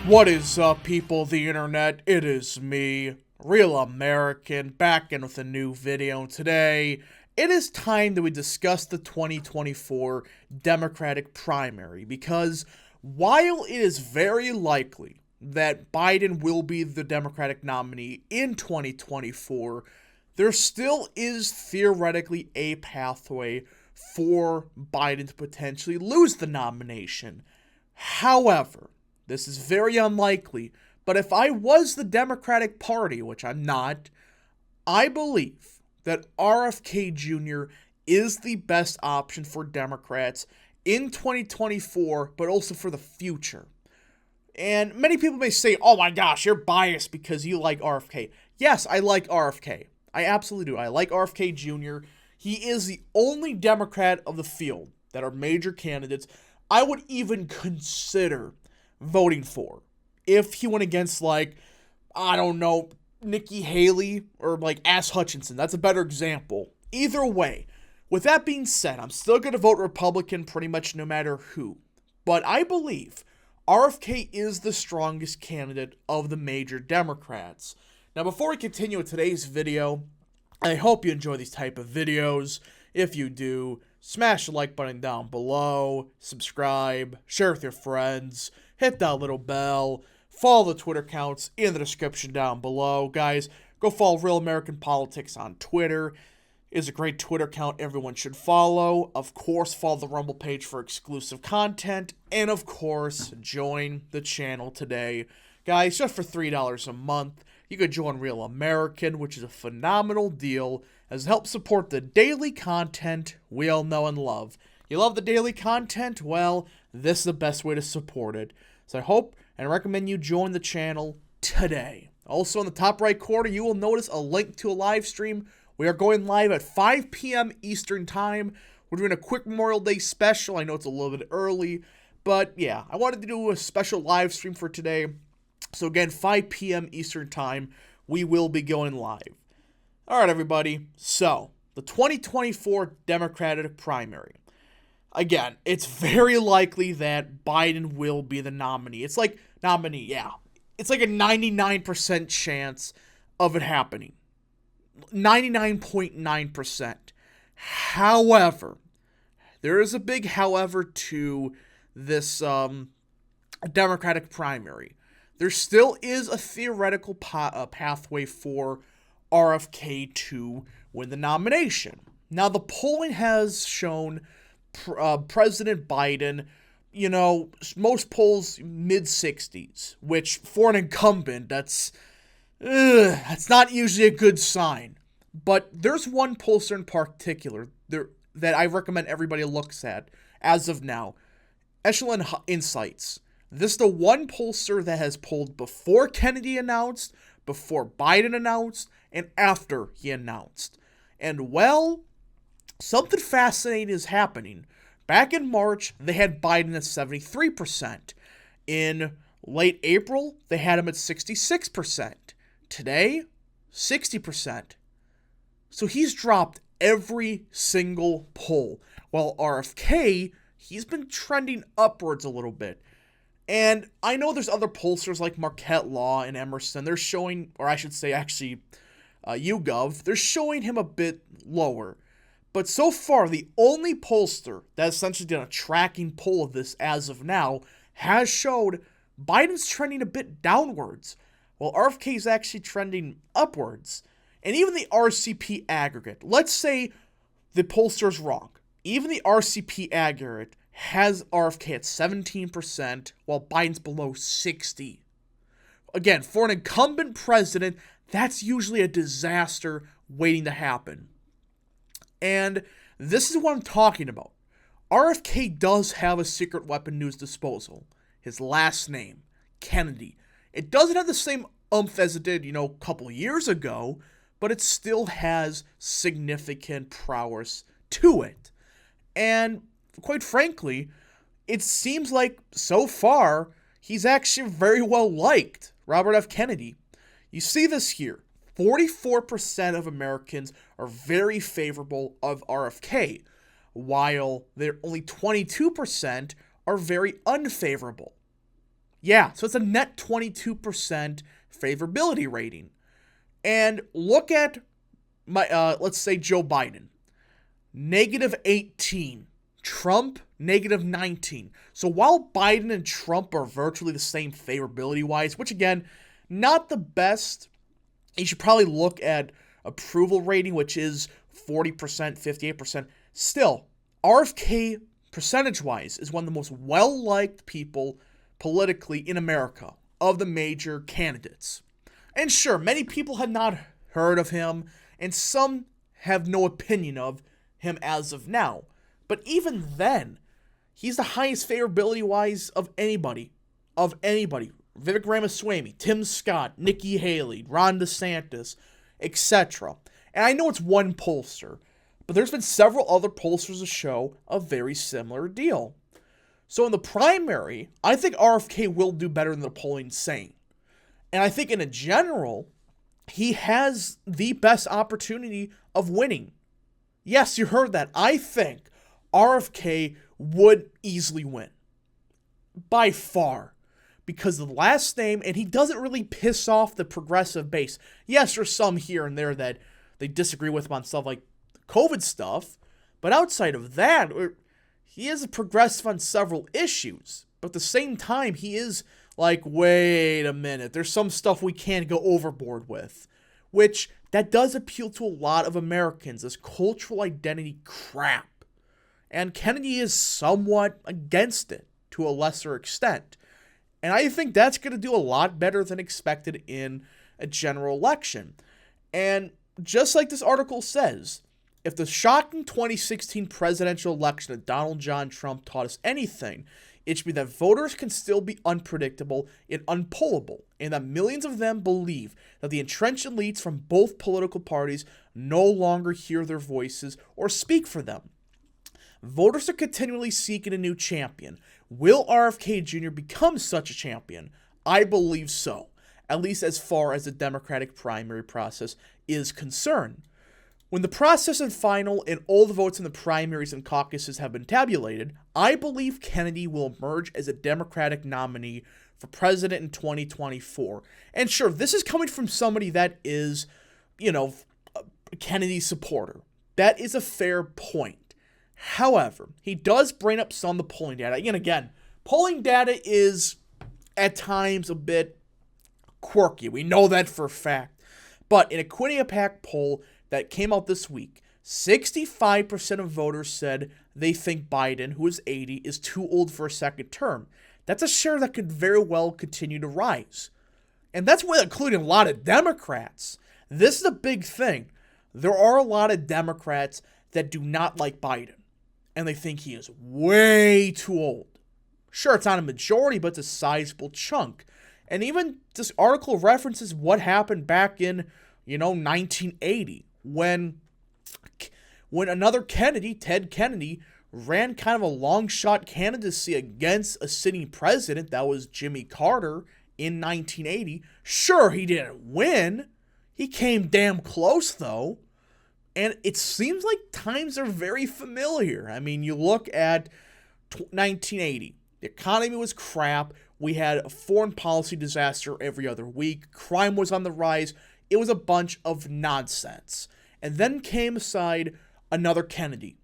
What is up, people of the internet? It is me, Real American, back in with a new video. Today, it is time that we discuss the 2024 Democratic primary, because while it is very likely that Biden will be the Democratic nominee in 2024, there still is theoretically a pathway for Biden to potentially lose the nomination. However, this is very unlikely, but if I was the Democratic Party, which I'm not, I believe that RFK Jr. is the best option for Democrats in 2024, but also for the future. And many people may say, oh my gosh, you're biased because you like RFK. Yes, I like RFK. I absolutely do. I like RFK Jr. He is the only Democrat of the field that are major candidates I would even consider voting for if he went against, like, I don't know, Nikki Haley or like Ash Hutchinson. That's a better example. Either way, with that being said, I'm still going to vote Republican pretty much no matter who. But I believe RFK is the strongest candidate of the major Democrats. Now, before we continue with today's video, I hope you enjoy these type of videos. If you do, smash the like button down below, subscribe, share with your friends, hit that little bell, follow the Twitter accounts in the description down below. Guys, go follow Real American Politics on Twitter. It's a great Twitter account everyone should follow. Of course, follow the Rumble page for exclusive content. And of course, join the channel today. Guys, just for $3 a month, you could join Real American, which is a phenomenal deal, as it helps support the daily content we all know and love. You love the daily content? Well, this is the best way to support it. So I hope and recommend you join the channel today. Also, in the top right corner, you will notice a link to a live stream. We are going live at 5 p.m. Eastern Time. We're doing a quick Memorial Day special. I know it's a little bit early, but yeah, I wanted to do a special live stream for today. So again, 5 p.m. Eastern Time, we will be going live. All right, everybody. So, the 2024 Democratic primary. Again, it's very likely that Biden will be the nominee. It's like, It's like a 99% chance of it happening. 99.9%. However, there is a big however to this Democratic primary. There still is a theoretical pathway for RFK to win the nomination. Now, the polling has shown President Biden, most polls mid-60s, which for an incumbent, that's not usually a good sign. But there's one pollster in particular that I recommend everybody looks at as of now, Echelon Insights. This is the one pollster that has polled before Kennedy announced, before Biden announced, and after he announced. And well, something fascinating is happening. Back in March, they had Biden at 73%. In late April, they had him at 66%. Today, 60%. So he's dropped every single poll. While RFK, he's been trending upwards a little bit. And I know there's other pollsters like Marquette Law and Emerson. They're showing, or I should say actually YouGov, they're showing him a bit lower. But so far, the only pollster that essentially did a tracking poll of this as of now has showed Biden's trending a bit downwards, while RFK is actually trending upwards. And even the RCP aggregate, let's say the pollster is wrong. Even the RCP aggregate has RFK at 17%, while Biden's below 60%. Again, for an incumbent president, that's usually a disaster waiting to happen. And this is what I'm talking about. RFK does have a secret weapon news disposal. His last name, Kennedy. It doesn't have the same oomph as it did, a couple years ago, but it still has significant prowess to it. And quite frankly, it seems like so far he's actually very well liked, Robert F. Kennedy. You see this here. 44% of Americans are very favorable of RFK, while only 22% are very unfavorable. Yeah, so it's a net 22% favorability rating. And look at let's say Joe Biden, -18. Trump, -19. So while Biden and Trump are virtually the same favorability-wise, which again, not the best, you should probably look at approval rating, which is 40%, 58%. Still, RFK, percentage-wise, is one of the most well-liked people politically in America of the major candidates. And sure, many people had not heard of him, and some have no opinion of him as of now. But even then, he's the highest favorability-wise of anybody. Vivek Ramaswamy, Tim Scott, Nikki Haley, Ron DeSantis, etc. And I know it's one pollster, but there's been several other pollsters that show a very similar deal. So in the primary, I think RFK will do better than the polling's saying. And I think in a general, he has the best opportunity of winning. Yes, you heard that. I think RFK would easily win. By far. Because of the last name, and he doesn't really piss off the progressive base. Yes, there's some here and there that they disagree with him on stuff like COVID stuff, but outside of that, he is a progressive on several issues. But at the same time, he is like, wait a minute, there's some stuff we can't go overboard with. Which, that does appeal to a lot of Americans, this cultural identity crap. And Kennedy is somewhat against it, to a lesser extent. And I think that's going to do a lot better than expected in a general election. And just like this article says, if the shocking 2016 presidential election of Donald John Trump taught us anything, it should be that voters can still be unpredictable and unpullable, and that millions of them believe that the entrenched elites from both political parties no longer hear their voices or speak for them. Voters are continually seeking a new champion. Will RFK Jr. become such a champion? I believe so, at least as far as the Democratic primary process is concerned. When the process is final and all the votes in the primaries and caucuses have been tabulated, I believe Kennedy will emerge as a Democratic nominee for president in 2024. And sure, this is coming from somebody that is, a Kennedy supporter. That is a fair point. However, he does bring up some of the polling data. And again, polling data is at times a bit quirky. We know that for a fact. But in a Quinnipiac poll that came out this week, 65% of voters said they think Biden, who is 80, is too old for a second term. That's a share that could very well continue to rise. And that's with including a lot of Democrats. This is a big thing. There are a lot of Democrats that do not like Biden, and they think he is way too old. Sure, it's not a majority, but it's a sizable chunk. And even this article references what happened back in, 1980, when another Kennedy, Ted Kennedy, ran kind of a long shot candidacy against a sitting president, that was Jimmy Carter, in 1980. Sure, he didn't win. He came damn close, though. And it seems like times are very familiar. I mean, you look at 1980. The economy was crap. We had a foreign policy disaster every other week. Crime was on the rise. It was a bunch of nonsense. And then came aside another Kennedy.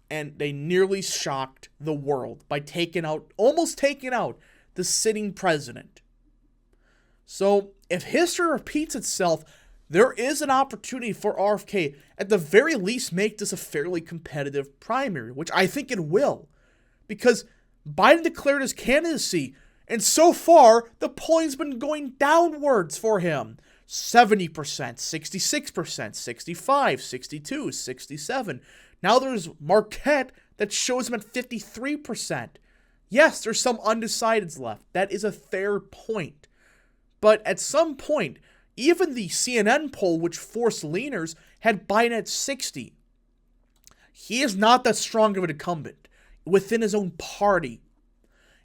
And they nearly shocked the world by almost taking out the sitting president. So, if history repeats itself, there is an opportunity for RFK, at the very least, make this a fairly competitive primary, which I think it will. Because Biden declared his candidacy, and so far, the polling's been going downwards for him. 70%, 66%, 65, 62, 67. Now there's Marquette that shows him at 53%. Yes, there's some undecideds left. That is a fair point. But at some point, even the CNN poll, which forced leaners, had Biden at 60. He is not that strong of an incumbent within his own party.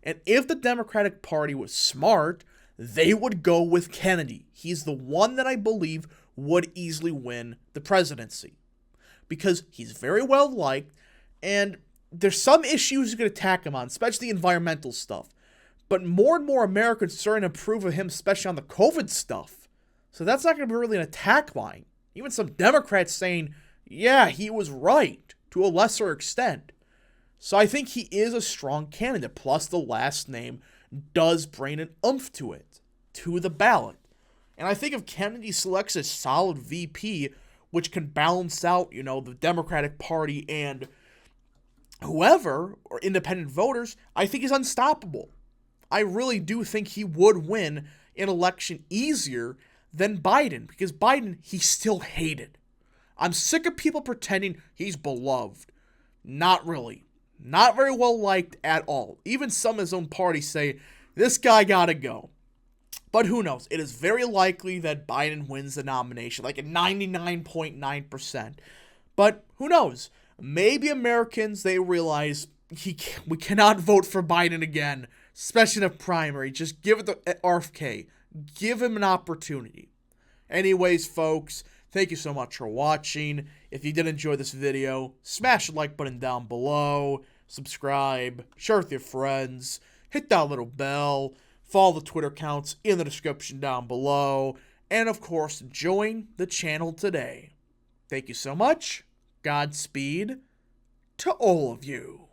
And if the Democratic Party was smart, they would go with Kennedy. He's the one that I believe would easily win the presidency. Because he's very well liked, and there's some issues you could attack him on, especially environmental stuff. But more and more Americans are starting to approve of him, especially on the COVID stuff. So that's not going to be really an attack line. Even some Democrats saying, yeah, he was right, to a lesser extent. So I think he is a strong candidate, plus the last name does bring an oomph to it, to the ballot. And I think if Kennedy selects a solid VP, which can balance out, the Democratic Party and whoever, or independent voters, I think he's unstoppable. I really do think he would win an election easier than Biden, because Biden, he's still hated. I'm sick of people pretending he's beloved. Not really. Not very well liked at all. Even some of his own party say, this guy gotta go. But who knows? It is very likely that Biden wins the nomination, like at 99.9%. But who knows? Maybe Americans, they realize we cannot vote for Biden again, especially in a primary. Just give it to RFK. Give him an opportunity. Anyways, folks, thank you so much for watching. If you did enjoy this video, smash the like button down below, subscribe, share with your friends, hit that little bell, follow the Twitter accounts in the description down below, and of course, join the channel today. Thank you so much. Godspeed to all of you.